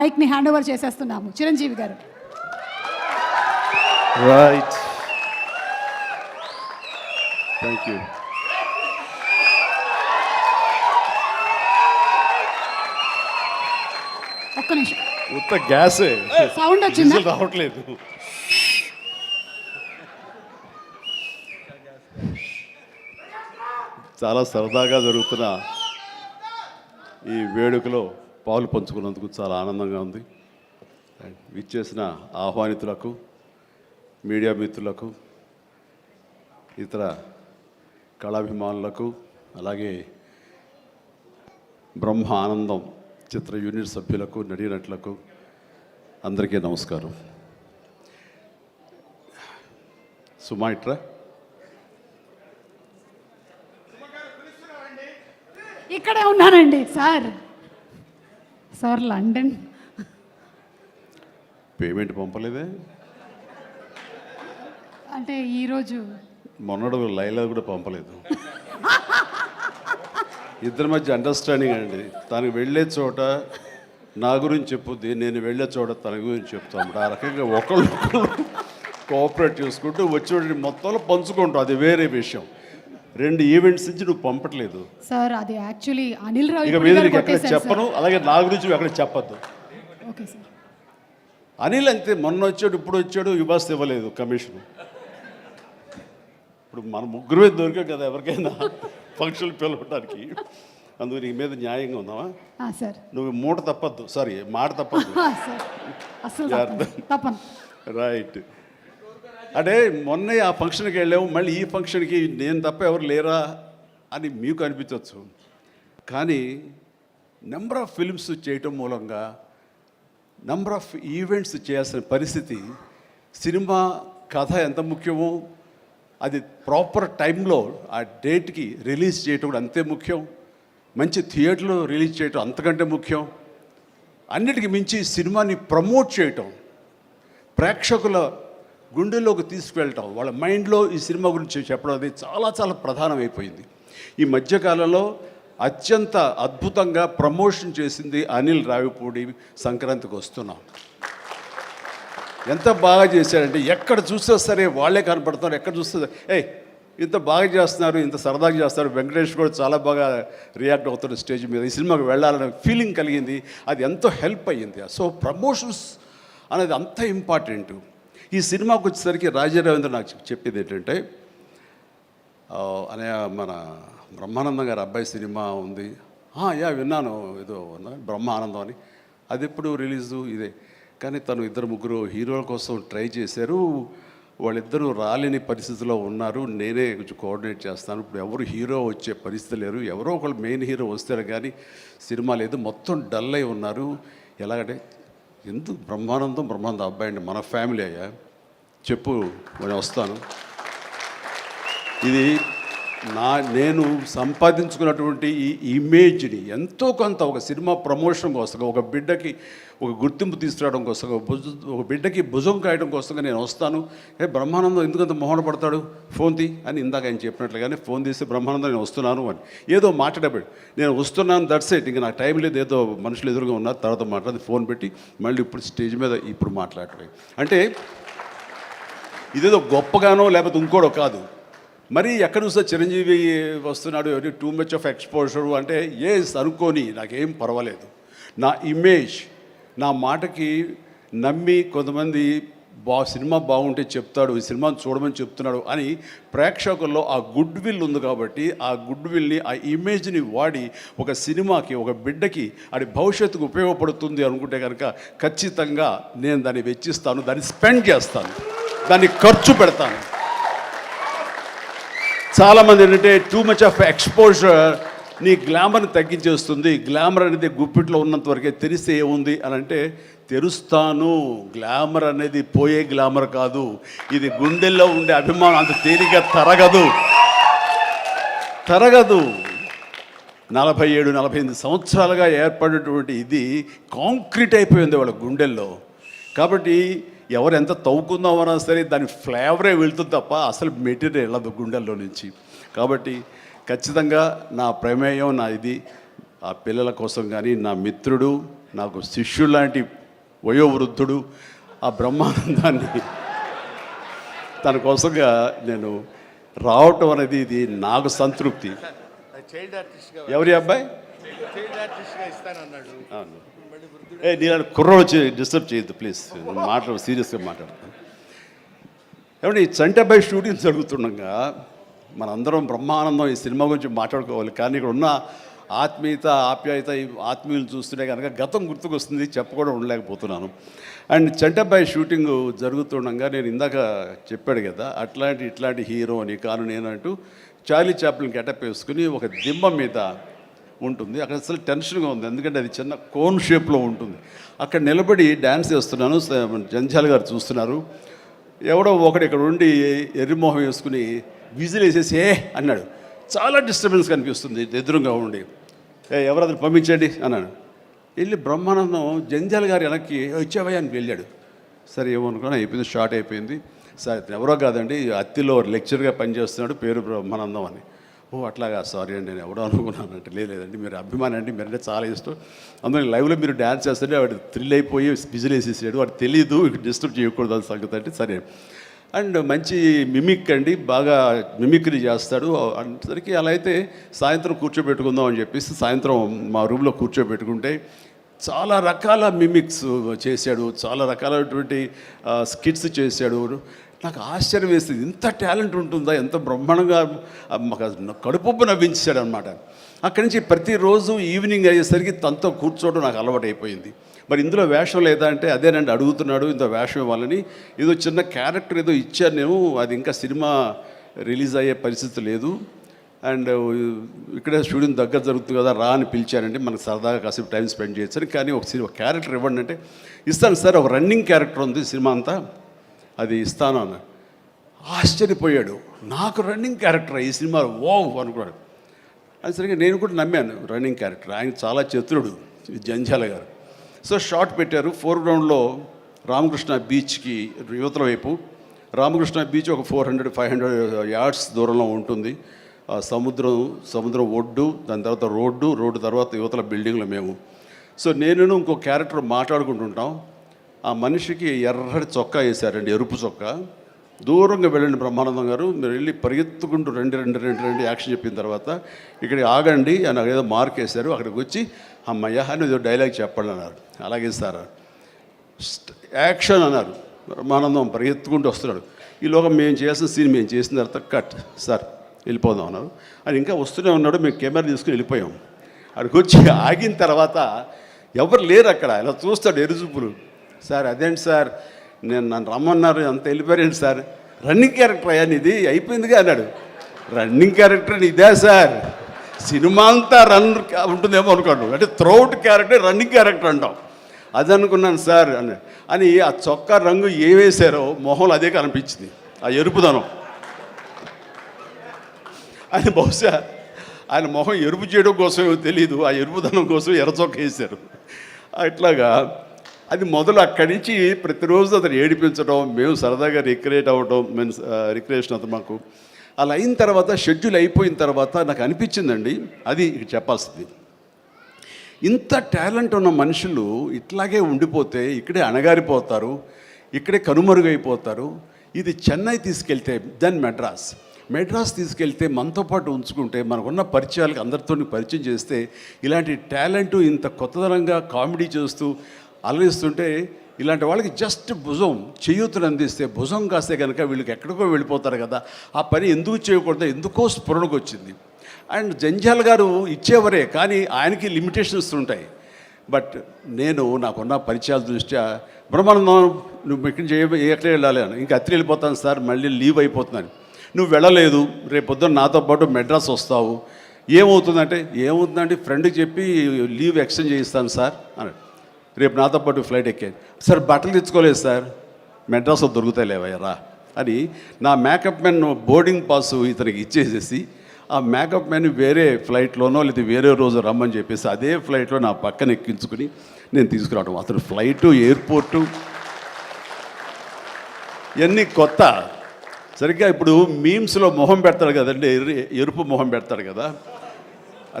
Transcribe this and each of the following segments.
మైక్ని hand over చేసేస్తున్నాము Chiranjeevi గారు. Right, thank you. ఒక్క నిమిషం, ఉత్త గ్యాసే, సౌండ్ వచ్చిందా? రావట్లేదు. చాలా సరదాగా జరుగుతున్న ఈ వేడుకలో పాలు పంచుకున్నందుకు చాలా ఆనందంగా ఉంది. విచ్చేసిన ఆహ్వానితులకు, మీడియా మిత్రులకు, ఇతర కళాభిమానులకు, అలాగే బ్రహ్మ ఆనందం చిత్ర యూనిట్ సభ్యులకు, నటీనటులకు అందరికీ నమస్కారం. సుమాయిట్రా ఇక్కడే ఉన్నానండి సార్. సార్ లండన్ పేమెంట్ పంపలేదే? అంటే ఈరోజు మొన్నడు లైలా కూడా పంపలేదు. ఇద్దరి మధ్య అండర్స్టాండింగ్ అండి. తనకు వెళ్ళే చోట నా గురించి చెప్పుద్ది, నేను వెళ్ళే చోట తన గురించి చెప్తాను. ఆ రకంగా ఒకళ్ళు కోఆపరేట్ చేసుకుంటూ వచ్చి మొత్తంలో పంచుకుంటాం. అది వేరే విషయం. 2 ఈవెంట్స్ నుంచి నువ్వు పంపట్లేదు సార్. అది యాక్చువల్లీ అనిల్ రావు ఇక మీద నీకు ఎక్కడ చెప్పను. అలాగే నా గురించి నువ్వు ఎక్కడ చెప్పద్దు. Okay sir. అనిల్ అంతే, మొన్న వచ్చాడు, ఇప్పుడు వచ్చాడు, యుబాస్ ఇవ్వలేదు కమిషన్. ఇప్పుడు మన ముగ్గురుమే దొరికాం కదా ఎవరికైనా ఫంక్షన్లు పిలవడానికి. అందుకు నీ మీద న్యాయంగా ఉందామా సార్? నువ్వు మూట తప్పద్దు, సారీ మాట తప్పద్దు. తప్పను. రైట్. అంటే మొన్న ఆ ఫంక్షన్కి వెళ్ళాము, మళ్ళీ ఈ ఫంక్షన్కి నేను తప్ప ఎవరు లేరా అని మీకు అనిపించవచ్చు. కానీ నెంబర్ ఆఫ్ ఫిల్మ్స్ చేయటం మూలంగా నెంబర్ ఆఫ్ ఈవెంట్స్ చేయాల్సిన పరిస్థితి, సినిమా కథ ఎంత ముఖ్యమో అది ప్రాపర్ టైంలో ఆ డేట్కి రిలీజ్ చేయటం కూడా అంతే ముఖ్యం. మంచి థియేటర్లో రిలీజ్ చేయటం అంతకంటే ముఖ్యం. అన్నిటికీ మించి సినిమాని ప్రమోట్ చేయటం, ప్రేక్షకుల గుండెల్లోకి తీసుకువెళ్ళటం, వాళ్ళ మైండ్లో ఈ సినిమా గురించి చెప్పడం అది చాలా చాలా ప్రధానమైపోయింది. ఈ మధ్యకాలంలో అత్యంత అద్భుతంగా ప్రమోషన్ చేసింది అనిల్ రావిపూడి. సంక్రాంతికి వస్తున్నాం, ఎంత బాగా చేశారంటే ఎక్కడ చూస్తే సరే వాళ్ళే కనపడుతున్నారు. ఎక్కడ చూస్తే ఇంత బాగా చేస్తున్నారు, ఇంత సరదాగా చేస్తారు. వెంకటేష్ కూడా చాలా బాగా రియాక్ట్ అవుతారు స్టేజ్ మీద. ఈ సినిమాకి వెళ్ళాలనే ఫీలింగ్ కలిగింది. అది ఎంతో హెల్ప్ అయ్యింది. సో ప్రమోషన్స్ అనేది అంత ఇంపార్టెంట్. ఈ సినిమాకి వచ్చేసరికి రాజా రవీంద్ర నాకు చెప్పేది ఏంటంటే, అనే మన బ్రహ్మానందం గారి అబ్బాయి సినిమా ఉంది. విన్నాను, ఏదో బ్రహ్మ ఆనందం అని. అది ఎప్పుడు రిలీజు ఇదే. కానీ తను 2-3 హీరోల కోసం ట్రై చేశారు. వాళ్ళిద్దరూ రాలేని పరిస్థితిలో ఉన్నారు. నేనే కొంచెం కోఆర్డినేట్ చేస్తాను. ఇప్పుడు ఎవరు హీరో వచ్చే పరిస్థితి లేరు. ఎవరో ఒకళ్ళు మెయిన్ హీరో వస్తారు కానీ సినిమా లేదు. మొత్తం డల్ అయి ఉన్నారు. ఎలాగంటే ఎందుకు బ్రహ్మానందం అబ్బాయి అండి, మన ఫ్యామిలీ అయ్యా, చెప్పు నేను వస్తాను. ఇది నేను సంపాదించుకున్నటువంటి ఈ ఇమేజ్ని ఎంతో కొంత ఒక సినిమా ప్రమోషన్ కోసం, ఒక బిడ్డకి ఒక గుర్తింపు తీసుకురావడం కోసం, ఒక బిడ్డకి భుజం కాయడం కోసంగా నేను వస్తాను. బ్రహ్మానందం ఎందుకంత మొహన పడతాడు, ఫోన్ తీ అని ఇందాక ఆయన చెప్పినట్లుగానే ఫోన్ తీసి బ్రహ్మానందం నేను వస్తున్నాను అని ఏదో మాట్లాడబడి నేను వస్తున్నాను, దట్స్ ఇట్. ఇంకా నాకు టైం లేదు, ఏదో మనుషులు ఎదురుగా ఉన్నారు, తర్వాత మాట్లాడి ఫోన్ పెట్టి మళ్ళీ ఇప్పుడు స్టేజ్ మీద ఇప్పుడు మాట్లాడటం. అంటే ఇదేదో గొప్పగానో లేకపోతే ఇంకోడో కాదు. మరి ఎక్కడ చూస్తే చిరంజీవి వస్తున్నాడు, టూ మచ్ ఆఫ్ ఎక్స్పోజర్ అంటే అనుకోని నాకేం పర్వాలేదు. నా ఇమేజ్, నా మాటకి నమ్మి కొంతమంది సినిమా బాగుంటే చెప్తాడు, ఈ సినిమాని చూడమని చెప్తున్నాడు అని ప్రేక్షకుల్లో ఆ గుడ్ విల్ ఉంది. కాబట్టి ఆ గుడ్ విల్ని, ఆ ఇమేజ్ని వాడి ఒక సినిమాకి, ఒక బిడ్డకి అది భవిష్యత్తుకు ఉపయోగపడుతుంది అనుకుంటే కనుక ఖచ్చితంగా నేను దాన్ని వెచ్చిస్తాను, దాన్ని స్పెండ్ చేస్తాను, దాన్ని ఖర్చు పెడతాను. చాలామంది ఏంటంటే టూ మచ్ ఆఫ్ ఎక్స్పోజర్ నీ గ్లామర్ని తగ్గించేస్తుంది. గ్లామర్ అనేది గుప్పిట్లో ఉన్నంత వరకే, తెలిస్తే ఏముంది అని అంటే తెరుస్తాను. గ్లామర్ అనేది పోయే గ్లామర్ కాదు, ఇది గుండెల్లో ఉండే అభిమానం అంత తేలిగ్గా తరగదు. 47-48 సంవత్సరాలుగా ఏర్పడినటువంటి ఇది కాంక్రీట్ అయిపోయింది వాళ్ళ గుండెల్లో. కాబట్టి ఎవరు ఎంత తవ్వుకుందామన్నా సరే దాని ఫ్లేవరే వెళ్తుంది తప్ప అసలు మెటీరియల్ వెళ్ళదు గుండెల్లో నుంచి. కాబట్టి ఖచ్చితంగా నా ప్రమేయం, నా ఇది ఆ పిల్లల కోసం కానీ, నా మిత్రుడు నాకు శిష్యుడు లాంటి వయోవృద్ధుడు ఆ బ్రహ్మానందాన్ని తన కోసంగా నేను రావటం అనేది ఇది నాకు సంతృప్తి. చైల్డ్ ఆర్టిస్ట్గా ఎవరి అబ్బాయి చైల్డ్ ఆర్టిస్ట్గా ఇస్తానన్నాడు. అవును. నేను కుర్రోడు వచ్చి డిస్టర్బ్ చేయొద్దు ప్లీజ్, సీరియస్గా మాట్లాడతాను. ఏమంటే ఈ చంటబ్బాయి షూటింగ్ జరుగుతుండగా మనందరం బ్రహ్మానందం ఈ సినిమా గురించి మాట్లాడుకోవాలి, కానీ ఇక్కడ ఉన్న ఆత్మీయత ఆప్యాయత ఈ ఆత్మీయులు చూస్తుంటే కనుక గతం గుర్తుకొస్తుంది, చెప్పకుండా ఉండలేకపోతున్నాను. అండ్ చంటబ్బాయి షూటింగ్ జరుగుతుండగా నేను ఇందాక చెప్పాడు కదా ఇట్లాంటి హీరో అని కాను నేనంటూ చార్లీ చాప్లిన్ గెటప్ వేసుకుని ఒక దిమ్మ మీద ఉంటుంది. అక్కడ అసలు టెన్షన్గా ఉంది, ఎందుకంటే అది చిన్న కోన్ షేప్లో ఉంటుంది. అక్కడ నిలబడి డ్యాన్స్ చేస్తున్నాను, జంజాల్ గారు చూస్తున్నారు. ఎవడో ఒకడు ఇక్కడ ఉండి ఎర్రిమోహం వేసుకుని విజిల్ వేసేసి అన్నాడు. చాలా డిస్టర్బెన్స్ కనిపిస్తుంది ఎదురుగా ఉండి. ఎవరది పంపించండి అన్నాడు. వెళ్ళి బ్రహ్మానందం జంజాల్ గారు వెనక్కి వచ్చావయ్యా అని వెళ్ళాడు. సరే ఏమనుకున్నా అయిపోయింది, షార్ట్ అయిపోయింది. సరే ఎవరో కాదండి అత్తిలో లెక్చర్గా పనిచేస్తున్నాడు, పేరు బ్రహ్మానందం అని. ఓ అట్లాగా, సారీ అండి నేను ఎవడో అనుకున్నానంటే. లేదండి మీరు అభిమాని అండి, మీరంటే చాలా ఇష్టం, అందులో లైవ్లో మీరు డ్యాన్స్ చేస్తుంటే వాడు థ్రిల్ అయిపోయి విజిల్ వేసేసాడు, వాడు తెలీదు డిస్టర్బ్ చేయకూడదు అని సంగతి అంటే సరే. అండ్ మంచి మిమిక్ అండి, బాగా మిమిక్రీ చేస్తాడు. సరికి అలా అయితే సాయంత్రం కూర్చోబెట్టుకుందాం అని చెప్పేసి సాయంత్రం మా రూమ్లో కూర్చోబెట్టుకుంటే చాలా రకాల మిమిక్స్ చేశాడు, చాలా రకాలైనటువంటి స్కిట్స్ చేశాడు. నాకు ఆశ్చర్యం వేస్తుంది, ఇంత టాలెంట్ ఉంటుందా, ఎంత బ్రహ్మాండంగా కడుపు నవ్వించాడు అనమాట. అక్కడి నుంచి ప్రతిరోజు ఈవినింగ్ అయ్యేసరికి తనతో కూర్చోవడం నాకు అలవాటు అయిపోయింది. మరి ఇందులో వేషం లేదా అంటే అదేనండి అడుగుతున్నాడు, ఇంత వేషం ఇవ్వాలని. ఏదో చిన్న క్యారెక్టర్ ఏదో ఇచ్చాను నేను, అది ఇంకా సినిమా రిలీజ్ అయ్యే పరిస్థితి లేదు. అండ్ ఇక్కడే షూటింగ్ దగ్గర జరుగుతుంది కదా రా అని పిలిచారంటే మనకు సరదాగా కాసేపు టైం స్పెండ్ చేయొచ్చు. కానీ ఒక క్యారెక్టర్ ఇవ్వండి అంటే ఇస్తాను సార్, ఒక రన్నింగ్ క్యారెక్టర్ ఉంది సినిమా అంతా, అది ఇస్తాను అన్న. ఆశ్చర్యపోయాడు, నాకు రన్నింగ్ క్యారెక్టర్ ఈ సినిమా ఓ అనుకున్నాడు. అది సరిగ్గా నేను కూడా నమ్మాను, రన్నింగ్ క్యారెక్టర్. ఆయన చాలా చతురుడు జంజాల గారు. సో షార్ట్ పెట్టారు. ఫోర్గ్రౌండ్లో రామకృష్ణ బీచ్కి యువతల వైపు, రామకృష్ణ బీచ్ ఒక 400-500 యార్డ్స్ దూరంలో ఉంటుంది. సముద్రం ఒడ్డు, దాని తర్వాత రోడ్డు తర్వాత యువతల బిల్డింగ్లో మేము. సో నేను ఇంకో క్యారెక్టర్ మాట్లాడుకుంటుంటాం. ఆ మనిషికి ఎర్రటి చొక్కా వేశారండి, ఎరుపు చొక్కా. దూరంగా వెళ్ళండి బ్రహ్మానందం గారు, మీరు వెళ్ళి పరిగెత్తుకుంటూ రెండు యాక్షన్ చెప్పిన తర్వాత ఇక్కడికి ఆగండి అని ఏదో మార్క్ వేశారు. అక్కడికి వచ్చి అమ్మయ్య అని ఏదో డైలాగ్ చెప్పండి అన్నారు. అలాగే సార్ యాక్షన్ అన్నారు. బ్రహ్మానందం పరిగెత్తుకుంటూ వస్తున్నాడు. ఈలోగా మేము చేసిన సీన్ మేము చేసిన తర్వాత కట్ సార్ వెళ్ళిపోదాం అన్నారు. అని ఇంకా వస్తూనే ఉన్నాడు. మేము కెమెరా తీసుకుని వెళ్ళిపోయాం. అక్కడికి వచ్చి ఆగిన తర్వాత ఎవరు లేరు అక్కడ. ఇలా చూస్తాడు ఎరుజుపులు. సార్ అదేంటి సార్, నన్ను రమ్మన్నారు, అంత వెళ్ళిపోయారండి సార్, రన్నింగ్ క్యారెక్టర్ అయ్యా ఇది అయిపోయిందిగా అన్నాడు. రన్నింగ్ క్యారెక్టర్ ఇదే సార్, సినిమా అంతా రన్ ఉంటుందేమో అనుకోండి, అంటే త్రౌట్ క్యారెక్టర్ రన్నింగ్ క్యారెక్టర్ అంటాం. అది అనుకున్నాను సార్ అని ఆ చొక్కా రంగు ఏ వేశారో మొహంలో అదే కనిపించింది, ఆ ఎరుపుదనం. ఆయన బహుశా ఆయన మొహం ఎరుపు చేయడం కోసమేమో తెలియదు, ఆ ఎరుపుదనం కోసం ఎర్ర చొక్క వేశారు. అట్లాగా అది మొదలు అక్కడి నుంచి ప్రతిరోజు అతను ఏడిపించడం, మేము సరదాగా రిక్రియేట్ అవ్వడం, రిక్రియేషన్ అతను మాకు. అలా అయిన తర్వాత షెడ్యూల్ అయిపోయిన తర్వాత నాకు అనిపించిందండి, అది చెప్పాల్సింది, ఇంత టాలెంట్ ఉన్న మనుషులు ఇట్లాగే ఉండిపోతే ఇక్కడే అణగారిపోతారు, ఇక్కడే కనుమరుగైపోతారు. ఇది చెన్నై తీసుకెళ్తే దెన్ మెడ్రాస్ తీసుకెళ్తే మనతో పాటు ఉంచుకుంటే మనకున్న పరిచయాలకు అందరితో పరిచయం చేస్తే ఇలాంటి టాలెంట్ ఇంత కొత్తదనంగా కామెడీ చేస్తూ అలరిస్తుంటే ఇలాంటి వాళ్ళకి జస్ట్ భుజం చేయూతను అందిస్తే, భుజం కాస్తే కనుక వీళ్ళకి ఎక్కడికో వెళ్ళిపోతారు కదా. ఆ పని ఎందుకు చేయకూడదు, ఎందుకో స్ఫురణకు వచ్చింది. అండ్ జంజాల్ గారు ఇచ్చేవరే, కానీ ఆయనకి లిమిటేషన్స్ ఉంటాయి. బట్ నాకున్న పరిచయాల దృష్ట్యా బ్రహ్మానందం నువ్వు ఇక్కడి నుంచి ఎక్కడ వెళ్ళాలి అని, ఇంకా అత్రి వెళ్ళిపోతాను సార్, మళ్ళీ లీవ్ అయిపోతున్నాను. నువ్వు వెళ్ళలేదు, రేపు పొద్దున్న నాతో పాటు మెడ్రాస్ వస్తావు, ఏమవుతుందంటే ఫ్రెండ్కి చెప్పి లీవ్ ఎక్స్టెండ్ చేయిస్తాను సార్ అన్నాడు. రేపు నాతో పాటు ఫ్లైట్ ఎక్కాను సార్, బట్టలు తెచ్చుకోలేదు సార్, మెడ్రాస్లో దొరుకుతాయి లేవయ్యరా అని నా మేకప్ మ్యాన్ బోర్డింగ్ పాస్ ఇతనికి ఇచ్చేసేసి ఆ మేకప్ మ్యాన్ వేరే ఫ్లైట్లోనో లేదా వేరే రోజు రమ్మని చెప్పేసి అదే ఫ్లైట్లో నా పక్కన ఎక్కించుకుని నేను తీసుకురావడం. అతను ఫ్లైటు, ఎయిర్పోర్టు ఇవన్నీ కొత్త. సరిగ్గా ఇప్పుడు మీమ్స్లో మొహం పెడతాడు కదండి, ఎరుపు మొహం పెడతాడు కదా,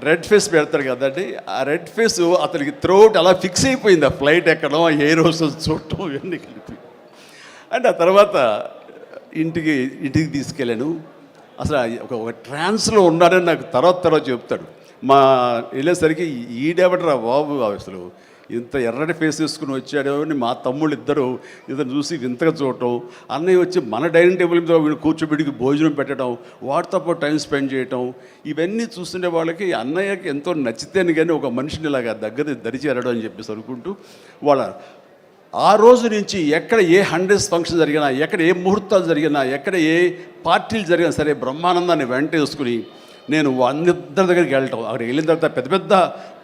రెడ్ ఫేస్ పెడతాడు కదండి, ఆ రెడ్ ఫేస్ అతనికి త్రోట్ అలా ఫిక్స్ అయిపోయింది. ఆ ఫ్లైట్ ఎక్కడం, ఆ ఎయిర్ హోస్టెస్ చూడటం ఇవన్నీ కలిపి. అండ్ ఆ తర్వాత ఇంటికి తీసుకెళ్ళాను. అసలు ఒక ట్రాన్స్లో ఉన్నాడని నాకు తర్వాత చెప్తాడు. మా వెళ్ళేసరికి ఈడెవడరా బాబు అసలు ఇంత ఎర్రటి ఫేస్ వేసుకుని వచ్చాడో అని మా తమ్ముళ్ళు ఇద్దరు చూసి వింతగా చూడటం, అన్నయ్య వచ్చి మన డైనింగ్ టేబుల్ మీద వీళ్ళు కూర్చోబెడికి భోజనం పెట్టడం, వాటితో పాటు టైం స్పెండ్ చేయటం, ఇవన్నీ చూస్తుండే వాళ్ళకి అన్నయ్యకి ఎంతో నచ్చితేనే కానీ ఒక మనిషిని ఇలాగా దగ్గర దరిచేరడం అని చెప్పేసి అనుకుంటూ వాళ్ళ ఆ రోజు నుంచి ఎక్కడ ఏ 100th ఫంక్షన్ జరిగినా, ఎక్కడ ఏ ముహూర్తాలు జరిగినా, ఎక్కడ ఏ పార్టీలు జరిగినా సరే బ్రహ్మానందాన్ని వెంట వేసుకుని నేను అందరి దగ్గరికి వెళ్ళటం, అక్కడికి వెళ్ళిన తర్వాత పెద్ద పెద్ద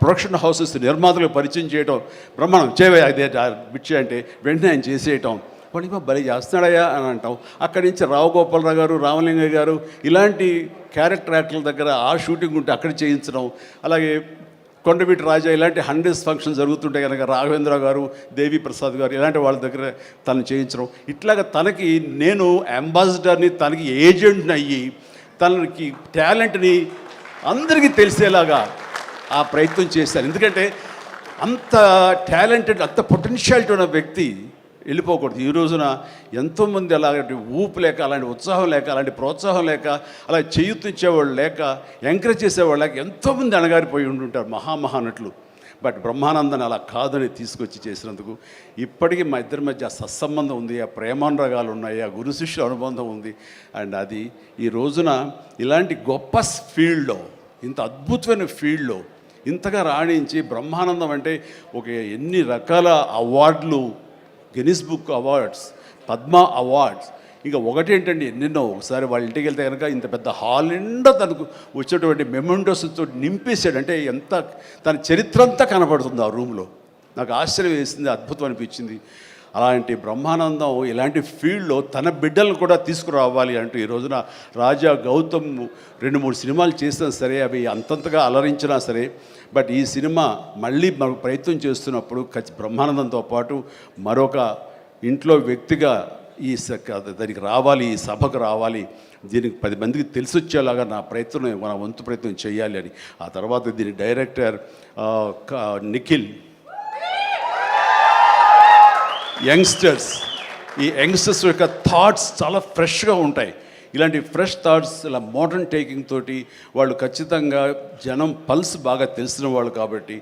ప్రొడక్షన్ హౌసెస్ నిర్మాతలకు పరిచయం చేయటం, బ్రహ్మాండం చేయవే అదే బిచ్చే అంటే వెంటనే ఆయన చేసేయటం, వాడికి బలి చేస్తున్నాడయ్యా అని అంటాం. అక్కడి నుంచి రావు గోపాలరావు గారు, రామలింగయ్య గారు ఇలాంటి క్యారెక్టర్ యాక్టర్ల దగ్గర ఆ షూటింగ్ ఉంటే అక్కడ చేయించడం, అలాగే కొండవీటి రాజా ఇలాంటి 100th ఫంక్షన్ జరుగుతుంటే కనుక రాఘవేంద్ర గారు, దేవి ప్రసాద్ గారు ఇలాంటి వాళ్ళ దగ్గర తను చేయించడం, ఇట్లాగా తనకి నేను అంబాసిడర్ని, తనకి ఏజెంట్ని అయ్యి తనకి టాలెంట్ని అందరికీ తెలిసేలాగా ఆ ప్రయత్నం చేశాను. ఎందుకంటే అంత టాలెంటెడ్, అంత పొటెన్షియాలిటీ ఉన్న వ్యక్తి వెళ్ళిపోకూడదు. ఈ రోజున ఎంతోమంది అలాంటి ఊపు లేక, అలాంటి ఉత్సాహం లేక, అలాంటి ప్రోత్సాహం లేక, అలా చేయూతించేవాళ్ళు లేక, ఎంకరేజ్ చేసేవాళ్ళు లేక ఎంతోమంది అణగారిపోయి ఉంటుంటారు మహానటులు. బట్ బ్రహ్మానందాన్ని అలా కాదని తీసుకొచ్చి చేసినందుకు ఇప్పటికీ మా ఇద్దరి మధ్య సత్సంబంధం ఉంది, ఆ ప్రేమానురాగాలు ఉన్నాయి, ఆ గురు శిష్యుల అనుబంధం ఉంది. అండ్ అది ఈ రోజున ఇలాంటి గొప్ప ఫీల్డ్లో, ఇంత అద్భుతమైన ఫీల్డ్లో ఇంతగా రాణించి బ్రహ్మానందం అంటే ఒక ఎన్ని రకాల అవార్డులు, Guinness book awards, Padma awards, ఇంకా ఒకటేంటండి ఎన్నెన్నో. ఒకసారి వాళ్ళ ఇంటికి వెళ్తే కనుక ఇంత పెద్ద హాల్ నిండా తనకు వచ్చేటువంటి మెమెంటోస్తో నింపేశాడు. అంటే ఎంత తన చరిత్ర అంతా కనపడుతుంది ఆ రూమ్లో. నాకు ఆశ్చర్యం వేసింది, అద్భుతం అనిపించింది. అలాంటి బ్రహ్మానందం ఇలాంటి ఫీల్డ్లో తన బిడ్డలను కూడా తీసుకురావాలి అంటూ ఈ రోజున రాజా గౌతమ్ 2-3 సినిమాలు చేసినా సరే, అవి అంతంతగా అలరించినా సరే, బట్ ఈ సినిమా మళ్ళీ మనకు ప్రయత్నం చేస్తున్నప్పుడు బ్రహ్మానందంతో పాటు మరొక ఇంట్లో వ్యక్తిగా దానికి రావాలి, ఈ సభకు రావాలి, దీనికి 10 మందికి తెలిసొచ్చేలాగా నా వంతు ప్రయత్నం చేయాలి అని. ఆ తర్వాత దీని డైరెక్టర్ నిఖిల్, యంగ్స్టర్స్, ఈ యంగ్స్టర్స్ యొక్క థాట్స్ చాలా ఫ్రెష్గా ఉంటాయి. ఇలాంటి ఫ్రెష్ థాట్స్, ఇలా మోడర్న్ టేకింగ్ తోటి వాళ్ళు ఖచ్చితంగా జనం పల్స్ బాగా తెలిసిన వాళ్ళు కాబట్టి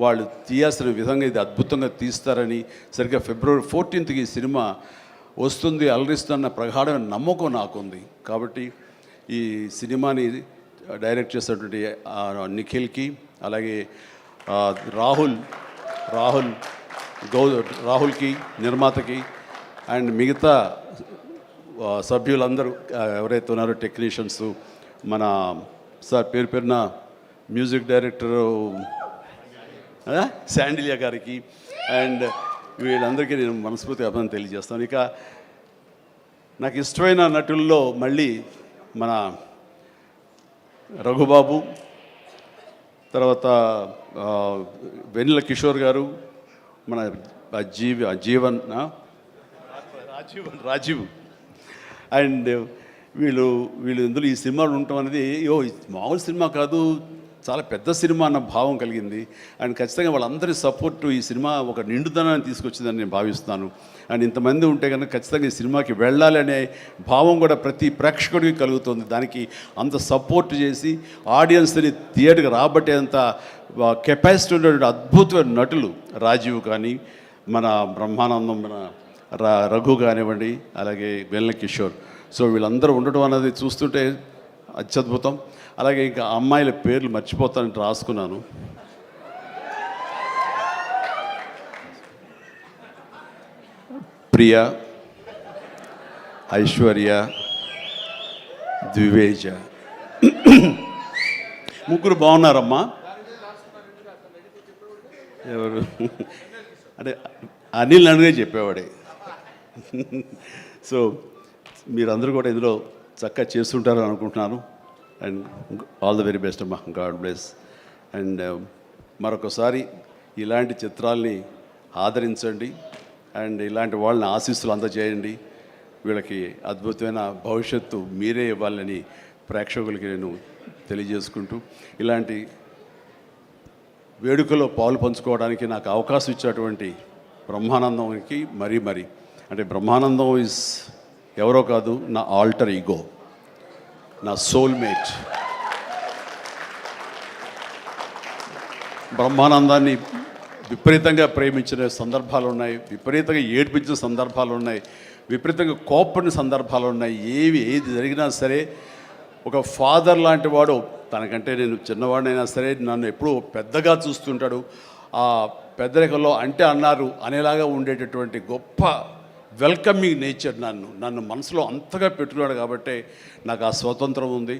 వాళ్ళు తీయాల్సిన విధంగా ఇది అద్భుతంగా తీస్తారని, సరిగ్గా February 14th ఈ సినిమా వస్తుంది, అలరిస్తున్న ప్రగాఢమైన నమ్మకం నాకుంది. కాబట్టి ఈ సినిమాని డైరెక్ట్ చేసినటువంటి నిఖిల్కి, అలాగే రాహుల్కి నిర్మాతకి, అండ్ మిగతా సభ్యులందరూ ఎవరైతే ఉన్నారో టెక్నీషియన్స్, మన సార్ పేరున మ్యూజిక్ డైరెక్టరు శాండిలియా గారికి, అండ్ వీళ్ళందరికీ నేను మనస్ఫూర్తిగా అభినందన తెలియజేస్తాను. ఇక నాకు ఇష్టమైన నటుల్లో మళ్ళీ మన రఘుబాబు, తర్వాత వెన్నెల కిషోర్ గారు, మన రాజీవ్, అండ్ వీళ్ళు ఇందులో ఈ సినిమాలు ఉండటం అనేది మామూలు సినిమా కాదు, చాలా పెద్ద సినిమా అన్న భావం కలిగింది. అండ్ ఖచ్చితంగా వాళ్ళందరి సపోర్టు ఈ సినిమా ఒక నిండుదనాన్ని తీసుకొచ్చిందని నేను భావిస్తున్నాను. అండ్ ఇంతమంది ఉంటే కనుక ఖచ్చితంగా ఈ సినిమాకి వెళ్ళాలి అనే భావం కూడా ప్రతి ప్రేక్షకుడికి కలుగుతుంది. దానికి అంత సపోర్ట్ చేసి ఆడియన్స్ని థియేటర్కి రాబట్టేంత కెపాసిటీ ఉన్నటువంటి అద్భుతమైన నటులు రాజీవ్ కానీ, మన బ్రహ్మానందం, మన రఘు కానివ్వండి, అలాగే వెన్నెల కిషోర్. సో వీళ్ళందరూ ఉండటం అనేది చూస్తుంటే అత్యద్భుతం. అలాగే ఇంకా అమ్మాయిల పేర్లు మర్చిపోతానని రాసుకున్నాను. ప్రియ, ఐశ్వర్య, ద్వివేజ, ముగ్గురు బాగున్నారమ్మా. ఎవరు అంటే అనిల్ నన్నుగా చెప్పేవాడే. సో మీరందరూ కూడా ఇందులో చక్కగా చేస్తుంటారని అనుకుంటున్నాను. And all the very best అమ్మా, గాడ్ బ్లెస్. అండ్ మరొకసారి ఇలాంటి చిత్రాల్ని ఆదరించండి, అండ్ ఇలాంటి వాళ్ళని ఆశీస్సులు అందజేయండి. వీళ్ళకి అద్భుతమైన భవిష్యత్తు మీరే ఇవ్వాలని ప్రేక్షకులకి నేను తెలియజేసుకుంటూ, ఇలాంటి వేడుకలో పాలు పంచుకోవడానికి నాకు అవకాశం ఇచ్చినటువంటి బ్రహ్మానందంకి మరీ అంటే బ్రహ్మానందం ఇస్ ఎవరో కాదు, నా ఆల్టర్ ఈగో, నా సోల్మేట్. బ్రహ్మానందాన్ని విపరీతంగా ప్రేమించిన సందర్భాలు ఉన్నాయి, విపరీతంగా ఏడ్పించిన సందర్భాలు ఉన్నాయి, విపరీతంగా కోప్పడిన సందర్భాలు ఉన్నాయి. ఏది జరిగినా సరే ఒక ఫాదర్ లాంటి వాడు, తనకంటే నేను చిన్నవాడినైనా సరే నన్ను ఎప్పుడూ పెద్దగా చూస్తుంటాడు. ఆ పెద్దరికంలో అంటే అన్నారు అనేలాగా ఉండేటటువంటి గొప్ప వెల్కమింగ్ నేచర్ నన్ను మనసులో అంతగా పెట్టుకున్నాడు. కాబట్టి నాకు ఆ స్వతంత్రం ఉంది.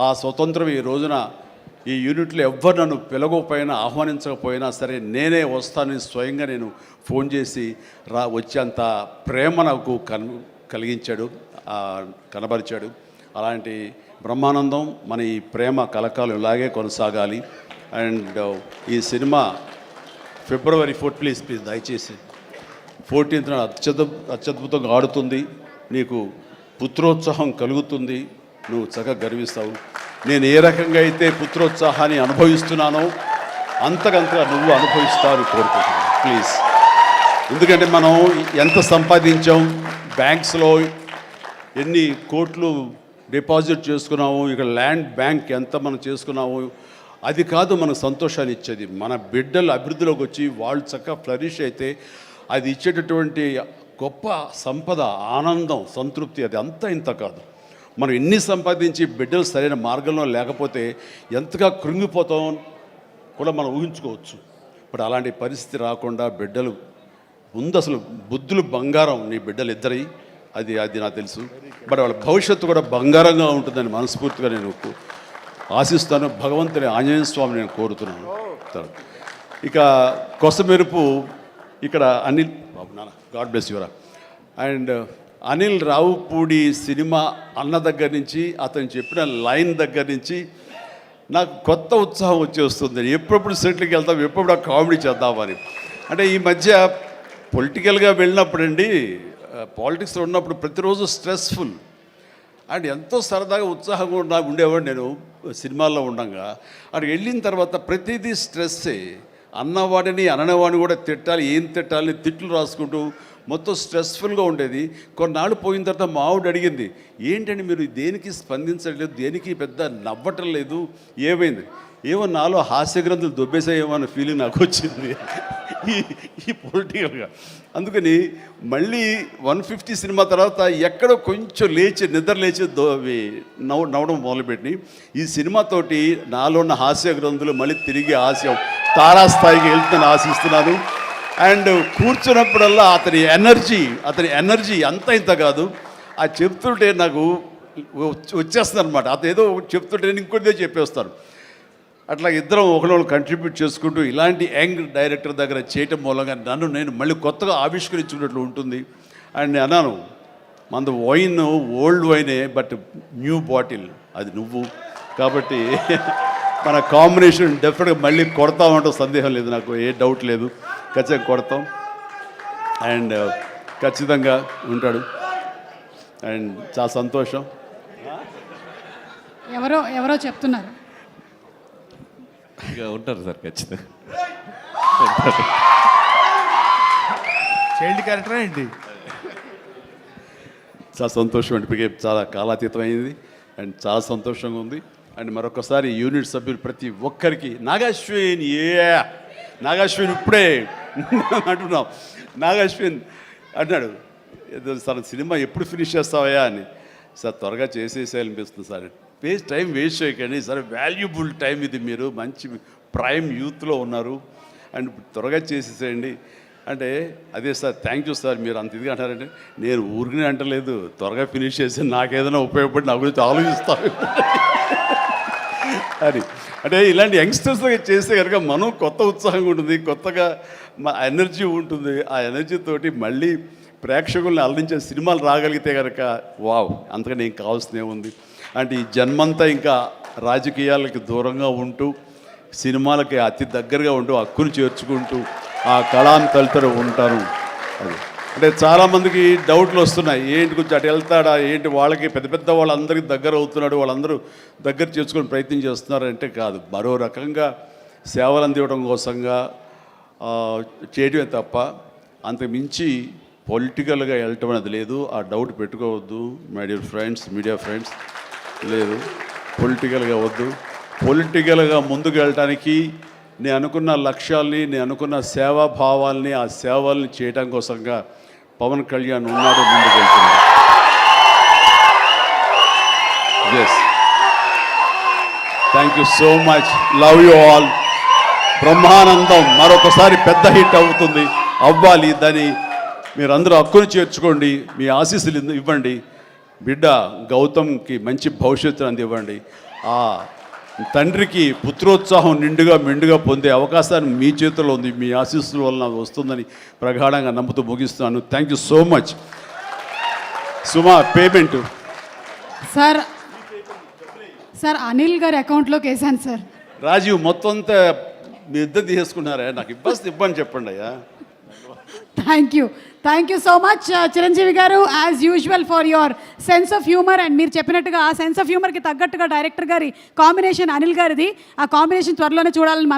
ఆ స్వతంత్రం ఈ రోజున ఈ యూనిట్లో ఎవ్వరు నన్ను పిలవకపోయినా ఆహ్వానించకపోయినా సరే నేనే వస్తానని స్వయంగా నేను ఫోన్ చేసి వచ్చేంత ప్రేమ నాకు కలిగించాడు, కనబరిచాడు. అలాంటి బ్రహ్మానందం మన ఈ ప్రేమ కలకాలం ఇలాగే కొనసాగాలి. అండ్ ఈ సినిమా February 4th ప్లీజ్ దయచేసి 14th అత్యద్భుతంగా ఆడుతుంది. నీకు పుత్రోత్సాహం కలుగుతుంది, నువ్వు చక్కగా గర్విస్తావు. నేను ఏ రకంగా అయితే పుత్రోత్సాహాన్ని అనుభవిస్తున్నానో అంతకంతగా నువ్వు అనుభవిస్తావు కోరుకుంటున్నాను ప్లీజ్. ఎందుకంటే మనం ఎంత సంపాదించాం, బ్యాంక్స్లో ఎన్ని కోట్లు డిపాజిట్ చేసుకున్నాము, ఇక్కడ ల్యాండ్ బ్యాంక్ ఎంత మనం చేసుకున్నాము, అది కాదు మనకు సంతోషాన్ని ఇచ్చేది. మన బిడ్డలు అభివృద్ధిలోకి వచ్చి వాళ్ళు చక్కగా ఫ్లరిష్ అయితే అది ఇచ్చేటటువంటి గొప్ప సంపద, ఆనందం, సంతృప్తి అది అంతా ఇంత కాదు. మనం ఎన్ని సంపాదించి బిడ్డలు సరైన మార్గంలో లేకపోతే ఎంతగా కృంగిపోతాం కూడా మనం ఊహించుకోవచ్చు. ఇప్పుడు అలాంటి పరిస్థితి రాకుండా బిడ్డలు ముందు అసలు బుద్ధులు బంగారం, నీ బిడ్డలు ఇద్దరి అది నాకు తెలుసు. బట్ వాళ్ళ భవిష్యత్తు కూడా బంగారంగా ఉంటుందని మనస్ఫూర్తిగా నేను ఆశిస్తాను. భగవంతుని ఆంజనేయ స్వామి నేను కోరుతున్నాను. ఇక కొసమెరుపు ఇక్కడ అనిల్ బాబు నాన్న గాడ్ బ్లెస్ యువరా. అండ్ అనిల్ రావుపూడి సినిమా అన్న దగ్గర నుంచి, అతను చెప్పిన లైన్ దగ్గర నుంచి నాకు కొత్త ఉత్సాహం వచ్చేస్తుంది. ఎప్పుడప్పుడు సెట్లకి వెళ్తాం, ఎప్పుడు కామెడీ చేద్దామని. అంటే ఈ మధ్య పొలిటికల్గా వెళ్ళినప్పుడండి, పాలిటిక్స్లో ఉన్నప్పుడు ప్రతిరోజు స్ట్రెస్ఫుల్ అండ్ ఎంతో సరదాగా ఉత్సాహంగా ఉండేవాడు నేను సినిమాల్లో ఉండగా. అక్కడికి వెళ్ళిన తర్వాత ప్రతిదీ స్ట్రెస్సే. అన్నవాడిని అననేవాడిని కూడా తిట్టాలి, ఏం తిట్టాలి తిట్లు రాసుకుంటూ మొత్తం స్ట్రెస్ఫుల్గా ఉండేది. కొన్నాళ్ళు పోయిన తర్వాత మా ఆవిడ అడిగింది, ఏంటండి మీరు దేనికి స్పందించట్లేదు, దేనికి పెద్ద నవ్వటం లేదు, ఏమైంది? ఏమో నాలో హాస్య గ్రంథులు దొబ్బేసాయేమో అన్న ఫీలింగ్ నాకు వచ్చింది ఈ పొలిటికల్గా. అందుకని మళ్ళీ 150 సినిమా తర్వాత ఎక్కడో కొంచెం నిద్ర లేచి నవ్వడం మొదలుపెట్టి ఈ సినిమాతోటి నాలో ఉన్న హాస్య గ్రంథులు మళ్ళీ తిరిగి హాస్యం తారాస్థాయికి వెళ్తుందని ఆశిస్తున్నాను. అండ్ కూర్చున్నప్పుడల్లా అతని ఎనర్జీ అంత ఇంత కాదు. ఆ చెప్తుంటే నాకు వచ్చేస్తుంది అనమాట. అతను ఏదో చెప్తుంటే నేను ఇంకోటిదే చెప్పేస్తాను. అట్లా ఇద్దరం ఒకళ్ళు కంట్రిబ్యూట్ చేసుకుంటూ ఇలాంటి యంగ్ డైరెక్టర్ దగ్గర చేయటం మూలంగా నేను మళ్ళీ కొత్తగా ఆవిష్కరించుకున్నట్లు ఉంటుంది. అండ్ అన్నాను, మన వైన్ ఓల్డ్ వైనే బట్ న్యూ బాటిల్, అది నువ్వు. కాబట్టి మన కాంబినేషన్ డెఫినెట్గా మళ్ళీ కొడతామంటే సందేహం లేదు, నాకు ఏ డౌట్ లేదు. ఖచ్చితంగా కొడతాం అండ్ ఖచ్చితంగా ఉంటాడు. అండ్ చాలా సంతోషం. ఎవరో చెప్తున్నారు ఉంటారు సార్, ఖచ్చితంగా చైల్డ్ క్యారెక్టర్ ఏంటి? చాలా సంతోషం అండి, చాలా కాలాతీతం అయింది అండ్ చాలా సంతోషంగా ఉంది. అండ్ మరొకసారి యూనిట్ సభ్యులు ప్రతి ఒక్కరికి నాగశ్విన్ ఇప్పుడే అంటున్నాం. నాగశ్విన్ అన్నాడు, సార్ సినిమా ఎప్పుడు ఫినిష్ చేస్తావయ్యా అని. సార్ త్వరగా చేసేసేయాలనిపిస్తుంది సార్, టైం వేస్ట్ చేయకండి సార్, వాల్యుబుల్ టైం ఇది, మీరు మంచి ప్రైమ్ యూత్లో ఉన్నారు అండ్ త్వరగా చేసేసేయండి అంటే. అదే సార్ థ్యాంక్ యూ సార్, మీరు అంత ఇదిగా అంటారంటే నేను ఊరికనే అంటలేదు, త్వరగా ఫినిష్ చేసి నాకేదైనా ఉపయోగపడి నా గురించి ఆలోచిస్తాను అని. అంటే ఇలాంటి యంగ్స్టర్స్ చేస్తే కనుక మనం కొత్త ఉత్సాహంగా ఉంటుంది, కొత్తగా మా ఎనర్జీ ఉంటుంది. ఆ ఎనర్జీతోటి మళ్ళీ ప్రేక్షకుల్ని అలరించే సినిమాలు రాగలిగితే కనుక వావ్, అంతకని ఏం కావాల్సినే ఉంది. అంటే ఈ జన్మంతా ఇంకా రాజకీయాలకి దూరంగా ఉంటూ సినిమాలకి అతి దగ్గరగా ఉంటూ హక్కును చేర్చుకుంటూ ఆ కళాన్ని తలుతూ ఉంటారు. అది అంటే చాలామందికి డౌట్లు వస్తున్నాయి, ఏంటి కొంచెం అటు వెళ్తాడా ఏంటి, వాళ్ళకి పెద్ద వాళ్ళందరికీ దగ్గర అవుతున్నాడు, వాళ్ళందరూ దగ్గర చేసుకొని ప్రయత్నం చేస్తున్నారు అంటే కాదు, మరో రకంగా సేవలు అందివ్వడం కోసంగా చేయడమే తప్ప అంతకు మించి పొలిటికల్గా వెళ్ళటం అనేది లేదు. ఆ డౌట్ పెట్టుకోవద్దు my dear friends, media friends. లేదు, పొలిటికల్గా వద్దు. పొలిటికల్గా ముందుకు వెళ్ళటానికి నేను అనుకున్న లక్ష్యాల్ని, నేను అనుకున్న సేవాభావాల్ని, ఆ సేవల్ని చేయడం కోసంగా పవన్ కళ్యాణ్ ఉన్నాడు, ముందుకు వెళ్తున్నాడు. Yes, thank you so much, love you all. Brahmanandam మరొకసారి పెద్ద హిట్ అవుతుంది, అవ్వాలి. దాన్ని మీరందరూ హక్కును చేర్చుకోండి, మీ ఆశీస్సులు ఇవ్వండి. బిడ్డ గౌతమ్కి మంచి భవిష్యత్తు అందివ్వండి. ఆ తండ్రికి పుత్రోత్సాహం నిండుగా మెండుగా పొందే అవకాశాన్ని మీ చేతుల్లో ఉంది, మీ ఆశీస్సుల వలన వస్తుందని ప్రగాఢంగా నమ్ముతూ ముగిస్తున్నాను. Thank you so much. Suma, payment sir sir Anil గారి అకౌంట్లోకి వేసాను సార్. రాజీవ్ మొత్తం అంతా మీ ఇద్దరు తీసేసుకున్నారా? నాకు ఇబ్బంది చెప్పండి అయ్యా. Thank you so much Chiranjeevi garu, as usual for your sense of humour. And మీరు చెప్పినట్టుగా ఆ సెన్స్ ఆఫ్ హ్యూమర్కి తగ్గట్టుగా డైరెక్టర్ గారి కాంబినేషన్ అనిల్ గారిది, ఆ కాంబినేషన్ త్వరలోనే చూడాలని